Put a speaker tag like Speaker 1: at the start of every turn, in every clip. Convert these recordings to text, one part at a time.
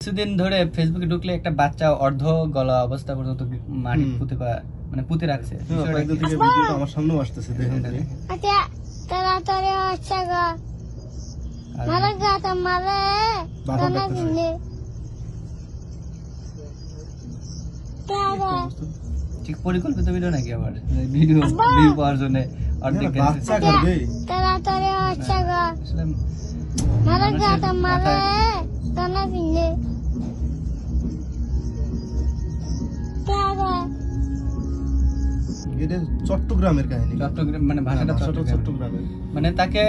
Speaker 1: কিছুদিন ধরে ফেসবুকে ঢুকলে একটা বাচ্চা অর্ধ গলা অবস্থা পর্যন্ত মাটি পুঁতে রাখছে।
Speaker 2: আমার সামনেও আসতেছে, দেখেন
Speaker 3: আচ্ছা তাড়াতাড়ি আচ্ছা গা মারে গাটা মারে দানা দিলে
Speaker 1: ঠিক পরিকল্পিত ভিডিও নাকি আবার ভিডিও ভিউ পাওয়ার জন্য অর্ধেক
Speaker 2: বাচ্চা করবে।
Speaker 3: তাড়াতাড়ি আচ্ছা গা মারে গাটা মারে দানা দিলে
Speaker 2: এটা চট্টগ্রামের কাহিনী।
Speaker 1: চট্টগ্রাম মানে ভাষাটা
Speaker 2: চট্টগ্রামের,
Speaker 1: মানে তাকে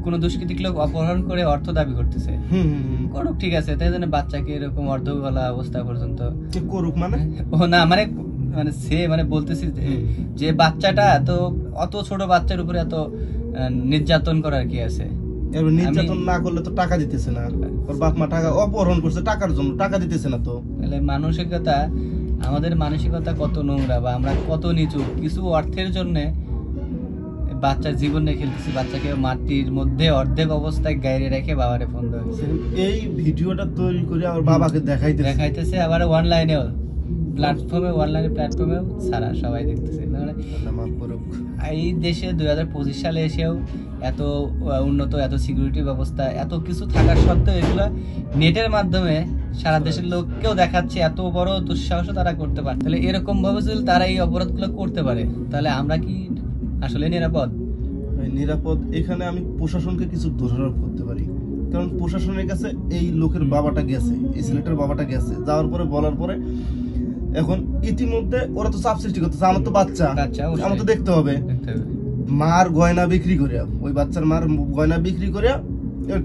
Speaker 1: কোন দুষ্কৃতিক লোক অপহরণ করে অর্থ দাবি করতেছে। করুক, ঠিক আছে, তাই জন্য বাচ্চাকে এরকম অর্ধ গলা অবস্থা পর্যন্ত
Speaker 2: করুক মানে
Speaker 1: ও না মানে মানে সে মানে বলতেছি যে বাচ্চাটা তো অত ছোট বাচ্চার উপরে এত নির্যাতন করার কি আছে?
Speaker 2: এবার নির্যাতন না করলে তো টাকা দিতেছে না, ওর বাপ মা টাকা অপহরণ করছে টাকার জন্য, টাকা দিতেছে না। তো
Speaker 1: তাহলে মানসিকতা, আমাদের মানসিকতা কত নোংরা বা আমরা কত নিচু, কিছু অর্থের জন্য বাচ্চার জীবন নিয়ে খেলতেছি। বাচ্চাকে মাটির মধ্যে অর্ধেক অবস্থায় গাইরে রেখে বাবারে ফোন দেওয়া হয়েছে।
Speaker 2: এই ভিডিওটা তৈরি করে আমার বাবাকে দেখাইতেছে
Speaker 1: আবার অনলাইনেও প্ল্যাটফর্মেও সারা সবাই দেখতেছে। এই দেশে 2025 সালে এসেও এত উন্নত, এত সিকিউরিটি ব্যবস্থা, এত কিছু থাকার সত্ত্বেও এগুলো নেটের মাধ্যমে সারা দেশের লোককেও দেখাচ্ছে। এত বড় দুঃসাহসও তারা করতে পারে। তাহলে এরকম ভাবে যদি তারা এই অপরাধগুলো করতে পারে, তাহলে আমরা কি আসলে নিরাপদ?
Speaker 2: নিরাপদ এখানে আমি প্রশাসনকে কিছু দোষারোপ করতে পারি, কারণ প্রশাসনের কাছে এই লোকের বাবাটা গেছে, এই ছেলেটার বাবাটা গেছে, যাওয়ার পরে বলার পরে এখন ইতিমধ্যে ওরা তো চাপ সৃষ্টি করতেছে। আমার তো বাচ্চা, আমার তো দেখতে হবে। মার গয়না বিক্রি করিয়া, ওই বাচ্চার মার গয়না বিক্রি করিয়া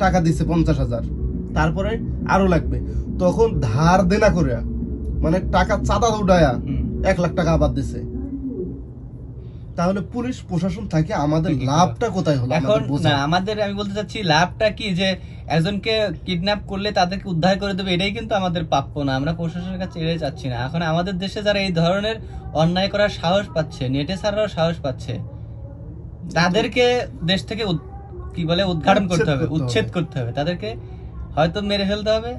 Speaker 2: টাকা দিচ্ছে 50,000, তারপরে আরো লাগবে, তখন ধার দেনা করিয়া মানে টাকা চাঁদা উঠায়া 1 লাখ টাকা আবার দিচ্ছে। তাহলে পুলিশ প্রশাসন থাকে, আমাদের লাভটা কোথায় হলো?
Speaker 1: এখন না, আমাদের আমি বলতে চাচ্ছি লাভটা কি, যে একজনকে কিডন্যাপ করলে তাদেরকে উদ্ধার করে দেবে, এটাই কিন্তু আমাদের প্রাপ্য না। আমরা প্রশাসনের কাছে এড়িয়ে যাচ্ছি না। এখন আমাদের দেশে যারা এই ধরনের অন্যায় করার সাহস পাচ্ছে, নেটে ছাড়ারও সাহস পাচ্ছে, তাদেরকে দেশ থেকে কি বলে উদ্ঘাটন করতে হবে, উচ্ছেদ করতে হবে। তাদেরকে হয়তো মেরে ফেলতে হবে,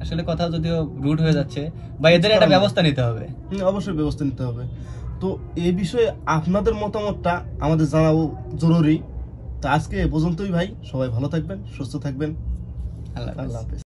Speaker 1: আসলে কথা যদিও রুট হয়ে যাচ্ছে, বা এদের একটা ব্যবস্থা নিতে হবে।
Speaker 2: অবশ্যই ব্যবস্থা নিতে হবে। তো এই বিষয়ে আপনাদের মতামতটা আমাদের জানাও জরুরি। তো আজকে এ পর্যন্তই ভাই, সবাই ভালো থাকবেন, সুস্থ থাকবেন, আল্লাহ হাফেজ।